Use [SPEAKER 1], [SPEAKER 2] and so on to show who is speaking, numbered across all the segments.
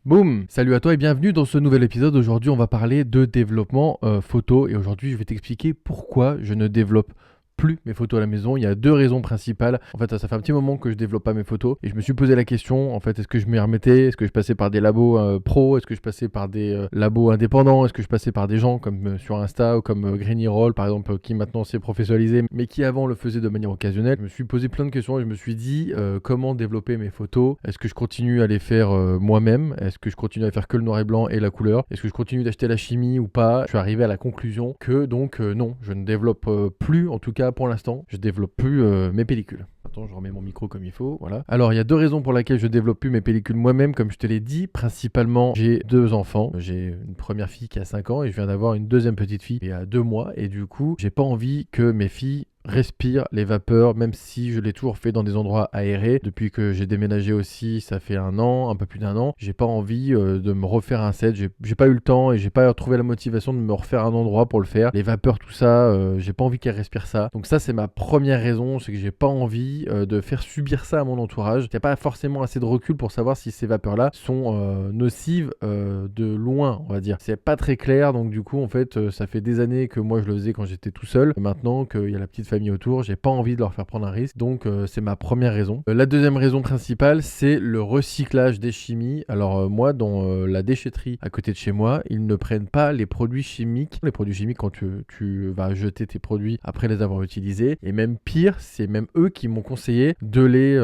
[SPEAKER 1] Boum! Salut à toi et bienvenue dans ce nouvel épisode. Aujourd'hui, on va parler de développement photo et aujourd'hui, je vais t'expliquer pourquoi je ne développe plus mes photos à la maison. Il y a deux raisons principales. En fait, ça fait un petit moment que je développe pas mes photos et je me suis posé la question, en fait, est-ce que je m'y remettais? Est-ce que je passais par des labos pro? Est-ce que je passais par des labos indépendants? Est-ce que je passais par des gens comme sur Insta ou comme Greeny Roll, par exemple, qui maintenant s'est professionnalisé, mais qui avant le faisait de manière occasionnelle? Je me suis posé plein de questions et je me suis dit comment développer mes photos? Est-ce que je continue à les faire moi-même? Est-ce que je continue à faire que le noir et blanc et la couleur? Est-ce que je continue d'acheter la chimie ou pas? Je suis arrivé à la conclusion que donc non, je ne développe plus, en tout cas pour l'instant, je développe plus mes pellicules. Attends, je remets mon micro comme il faut, voilà. Alors, il y a deux raisons pour lesquelles je développe plus mes pellicules moi-même, comme je te l'ai dit. Principalement, j'ai deux enfants. J'ai une première fille qui a 5 ans et je viens d'avoir une deuxième petite fille qui a 2 mois. Et du coup, j'ai pas envie que mes filles respirent les vapeurs, même si je l'ai toujours fait dans des endroits aérés. Depuis que j'ai déménagé aussi, ça fait un peu plus d'un an, j'ai pas envie de me refaire un set. J'ai pas eu le temps et j'ai pas trouvé la motivation de me refaire un endroit pour le faire. Les vapeurs, tout ça, j'ai pas envie qu'elles respirent ça. Donc ça, c'est ma première raison, c'est que j'ai pas envie de faire subir ça à mon entourage. Il n'y a pas forcément assez de recul pour savoir si ces vapeurs-là sont nocives de loin, on va dire. C'est pas très clair, donc du coup, en fait, ça fait des années que moi je le faisais quand j'étais tout seul. Maintenant qu'il y a la petite famille autour, j'ai pas envie de leur faire prendre un risque, donc c'est ma première raison. La deuxième raison principale, c'est le recyclage des chimies. Alors moi, dans la déchetterie à côté de chez moi, ils ne prennent pas les produits chimiques. Les produits chimiques quand tu vas jeter tes produits après les avoir utilisés. Et même pire, c'est même eux qui m'ont conseillé de les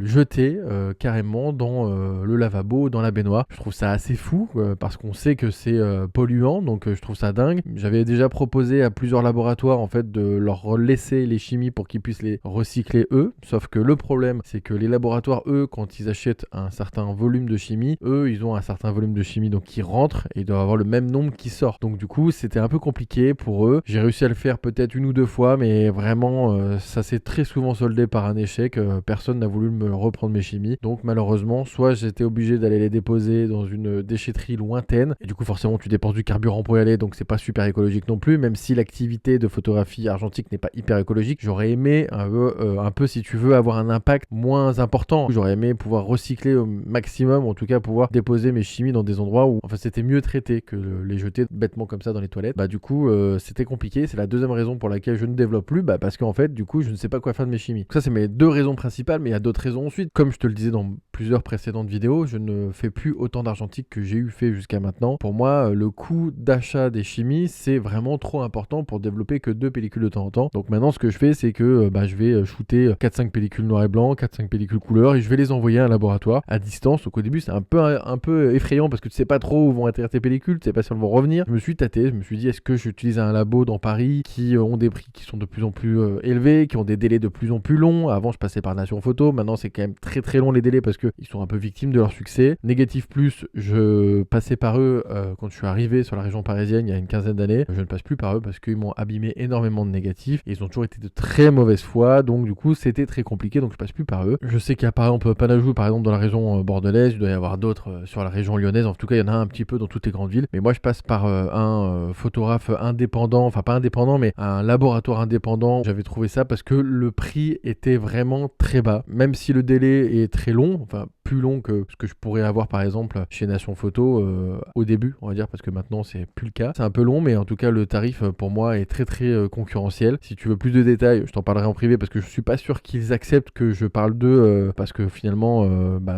[SPEAKER 1] jeter carrément dans le lavabo, dans la baignoire. Je trouve ça assez fou parce qu'on sait que c'est polluant, donc je trouve ça dingue. J'avais déjà proposé à plusieurs laboratoires en fait de leur laisser les chimies pour qu'ils puissent les recycler eux, sauf que le problème c'est que les laboratoires eux, quand ils achètent un certain volume de chimie, eux ils ont un certain volume de chimie donc qui rentre et ils doivent avoir le même nombre qui sort. Donc du coup c'était un peu compliqué pour eux. J'ai réussi à le faire peut-être une ou deux fois, mais vraiment ça s'est très souvent soldé par un échec. Personne n'a voulu me reprendre mes chimies, donc malheureusement soit j'étais obligé d'aller les déposer dans une déchetterie lointaine et du coup forcément tu dépenses du carburant pour y aller, donc c'est pas super écologique non plus, même si l'activité de photographie argentique n'est pas hyper écologique. J'aurais aimé un peu si tu veux avoir un impact moins important. J'aurais aimé pouvoir recycler au maximum, en tout cas pouvoir déposer mes chimies dans des endroits où enfin c'était mieux traité que les jeter bêtement comme ça dans les toilettes. Bah du coup c'était compliqué. C'est la deuxième raison pour laquelle je ne développe plus, parce qu'en fait du coup je ne sais pas quoi faire de mes chimies. Donc ça c'est mes deux raisons principales, mais il y a d'autres raisons ensuite. Comme je te le disais dans plusieurs précédentes vidéos, je ne fais plus autant d'argentique que j'ai eu fait jusqu'à maintenant. Pour moi le coût d'achat des chimies c'est vraiment trop important pour développer que 2 pellicules de temps en temps. Donc maintenant ce que je fais c'est que je vais shooter 4-5 pellicules noir et blanc, 4-5 pellicules couleur et je vais les envoyer à un laboratoire à distance. Donc au début c'est un peu effrayant parce que tu sais pas trop où vont atterrir tes pellicules, tu sais pas si elles vont revenir. Je me suis tâté, je me suis dit est-ce que j'utilise un labo dans Paris qui ont des prix qui sont de plus en plus élevés, qui ont des délais de plus en plus longs. Avant je passais par Nation Photo, maintenant c'est quand même très très long les délais parce qu'ils sont un peu victimes de leur succès. Négatif plus, je passais par eux quand je suis arrivé sur la région parisienne il y a une quinzaine d'années. Je ne passe plus par eux parce qu'ils m'ont abîmé énormément de négatifs et ils ont toujours été de très mauvaise foi, donc du coup c'était très compliqué, donc je passe plus par eux. Je sais qu'il y a par exemple Panajou par exemple dans la région bordelaise, il doit y avoir d'autres sur la région lyonnaise, en tout cas il y en a un petit peu dans toutes les grandes villes, mais moi je passe par un photographe indépendant, enfin pas indépendant mais un laboratoire indépendant. J'avais trouvé ça parce que le prix était vraiment très bas, même si le délai est très long, enfin plus long que ce que je pourrais avoir par exemple chez Nation Photo au début on va dire, parce que maintenant c'est plus le cas. C'est un peu long mais en tout cas le tarif pour moi est très très concurrentiel. Si tu veux plus de détails je t'en parlerai en privé parce que je suis pas sûr qu'ils acceptent que je parle d'eux parce que finalement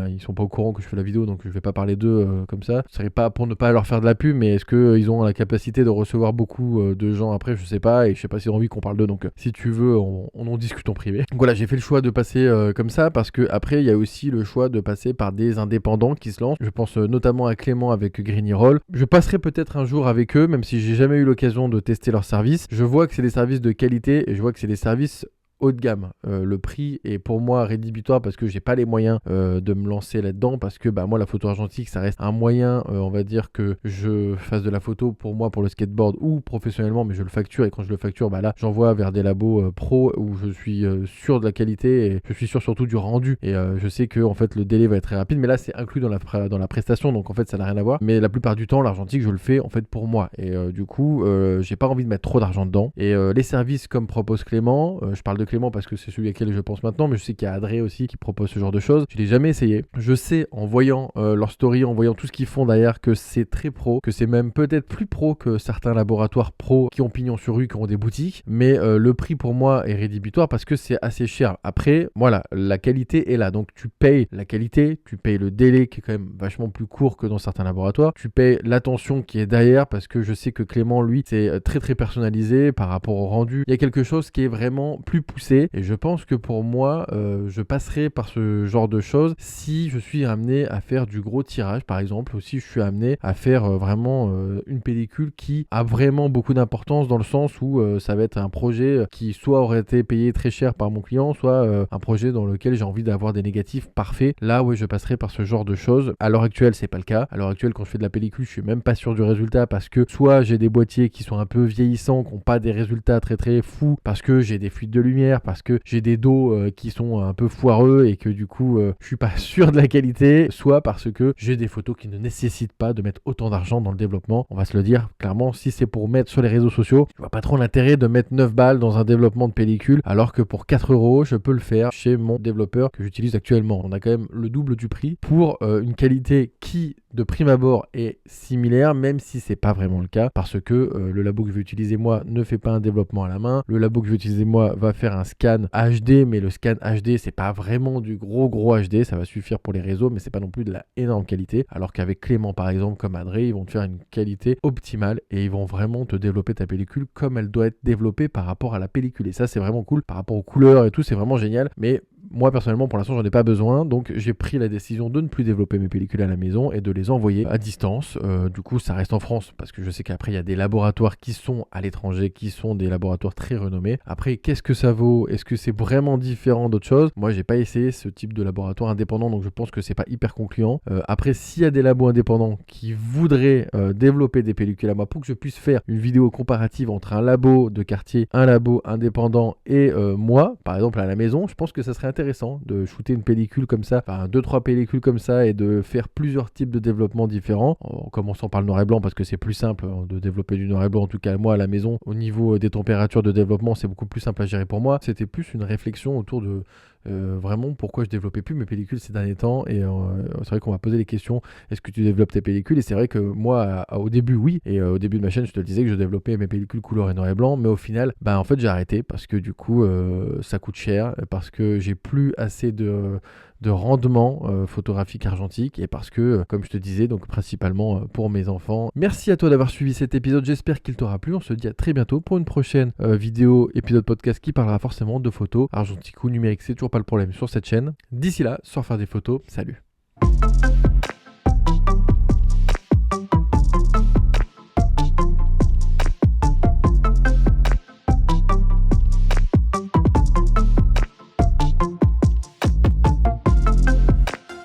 [SPEAKER 1] ils sont pas au courant que je fais la vidéo, donc je vais pas parler d'eux comme ça. Ce serait pas pour ne pas leur faire de la pub, mais est-ce qu'ils ont la capacité de recevoir beaucoup de gens après, je sais pas, et je sais pas s'ils ont envie qu'on parle d'eux, donc si tu veux on en discute en privé. Donc voilà, j'ai fait le choix de passer comme ça parce que après il y a aussi le choix de passer par des indépendants qui se lancent. Je pense notamment à Clément avec Greeny Roll. Je passerai peut-être un jour avec eux, même si j'ai jamais eu l'occasion de tester leurs services. Je vois que c'est des services de qualité et je vois que c'est des services haut de gamme. Le prix est pour moi rédhibitoire parce que j'ai pas les moyens de me lancer là-dedans, parce que moi la photo argentique ça reste un moyen on va dire que je fasse de la photo pour moi pour le skateboard ou professionnellement, mais je le facture et quand je le facture là j'envoie vers des labos pro où je suis sûr de la qualité et je suis sûr surtout du rendu et je sais que en fait le délai va être très rapide, mais là c'est inclus dans la prestation, donc en fait ça n'a rien à voir, mais la plupart du temps l'argentique je le fais en fait pour moi et du coup j'ai pas envie de mettre trop d'argent dedans et les services comme propose Clément, je parle de Clément parce que c'est celui à qui je pense maintenant, mais je sais qu'il y a Adré aussi qui propose ce genre de choses. Je l'ai jamais essayé. Je sais en voyant leur story, en voyant tout ce qu'ils font derrière, que c'est très pro, que c'est même peut-être plus pro que certains laboratoires pro qui ont pignon sur rue, qui ont des boutiques, mais le prix pour moi est rédhibitoire parce que c'est assez cher. Après, voilà, la qualité est là, donc tu payes la qualité, tu payes le délai qui est quand même vachement plus court que dans certains laboratoires, tu payes l'attention qui est derrière parce que je sais que Clément, lui, c'est très très personnalisé par rapport au rendu. Il y a quelque chose qui est vraiment plus poussé et je pense que pour moi, je passerai par ce genre de choses si je suis amené à faire du gros tirage, par exemple, ou si je suis amené à faire vraiment une pellicule qui a vraiment beaucoup d'importance dans le sens où ça va être un projet qui soit aurait été payé très cher par mon client, soit un projet dans lequel j'ai envie d'avoir des négatifs parfaits. Là, oui, je passerai par ce genre de choses. À l'heure actuelle, c'est pas le cas. À l'heure actuelle, quand je fais de la pellicule, je suis même pas sûr du résultat parce que soit j'ai des boîtiers qui sont un peu vieillissants, qui n'ont pas des résultats très très fous, parce que j'ai des fuites de lumière, parce que j'ai des dos qui sont un peu foireux et que du coup, je suis pas sûr de la qualité, soit parce que j'ai des photos qui ne nécessitent pas de mettre autant d'argent dans le développement. On va se le dire clairement, si c'est pour mettre sur les réseaux sociaux, je vois pas trop l'intérêt de mettre 9 balles dans un développement de pellicule, alors que pour 4 euros, je peux le faire chez mon développeur que j'utilise actuellement. On a quand même le double du prix pour une qualité qui, de prime abord, est similaire, même si c'est pas vraiment le cas, parce que le labo que je vais utiliser moi ne fait pas un développement à la main. Le labo que je vais utiliser moi va faire un scan HD, mais le scan HD, c'est pas vraiment du gros HD, ça va suffire pour les réseaux, mais c'est pas non plus de la énorme qualité. Alors qu'avec Clément, par exemple, comme Adré, ils vont te faire une qualité optimale et ils vont vraiment te développer ta pellicule comme elle doit être développée par rapport à la pellicule. Et ça, c'est vraiment cool. Par rapport aux couleurs et tout, c'est vraiment génial. Mais moi, personnellement, pour l'instant, j'en ai pas besoin. Donc, j'ai pris la décision de ne plus développer mes pellicules à la maison et de les envoyer à distance. Du coup, ça reste en France parce que je sais qu'après, il y a des laboratoires qui sont à l'étranger, qui sont des laboratoires très renommés. Après, qu'est-ce que ça vaut? Est-ce que c'est vraiment différent d'autres choses? Moi, j'ai pas essayé ce type de laboratoire indépendant, donc je pense que c'est pas hyper concluant. Après, s'il y a des labos indépendants qui voudraient développer des pellicules à moi pour que je puisse faire une vidéo comparative entre un labo de quartier, un labo indépendant et moi, par exemple à la maison, je pense que ça serait intéressant de shooter une pellicule comme ça, enfin 2-3 pellicules comme ça et de faire plusieurs types de développement différents, en commençant par le noir et blanc parce que c'est plus simple de développer du noir et blanc, en tout cas moi à la maison, au niveau des températures de développement c'est beaucoup plus simple à gérer pour moi. C'était plus une réflexion autour de vraiment pourquoi je développais plus mes pellicules ces derniers temps et c'est vrai qu'on m'a posé les questions, est-ce que tu développes tes pellicules? Et c'est vrai que moi au début oui, et au début de ma chaîne je te le disais que je développais mes pellicules couleur et noir et blanc, mais au final en fait j'ai arrêté parce que du coup ça coûte cher, parce que j'ai plus assez de rendement photographique argentique et parce que comme je te disais, donc principalement pour mes enfants. Merci à toi d'avoir suivi cet épisode, j'espère qu'il t'aura plu. On se dit à très bientôt pour une prochaine vidéo, épisode podcast qui parlera forcément de photos argentique ou numérique, c'est toujours pas le problème sur cette chaîne. D'ici là, sors faire des photos, salut.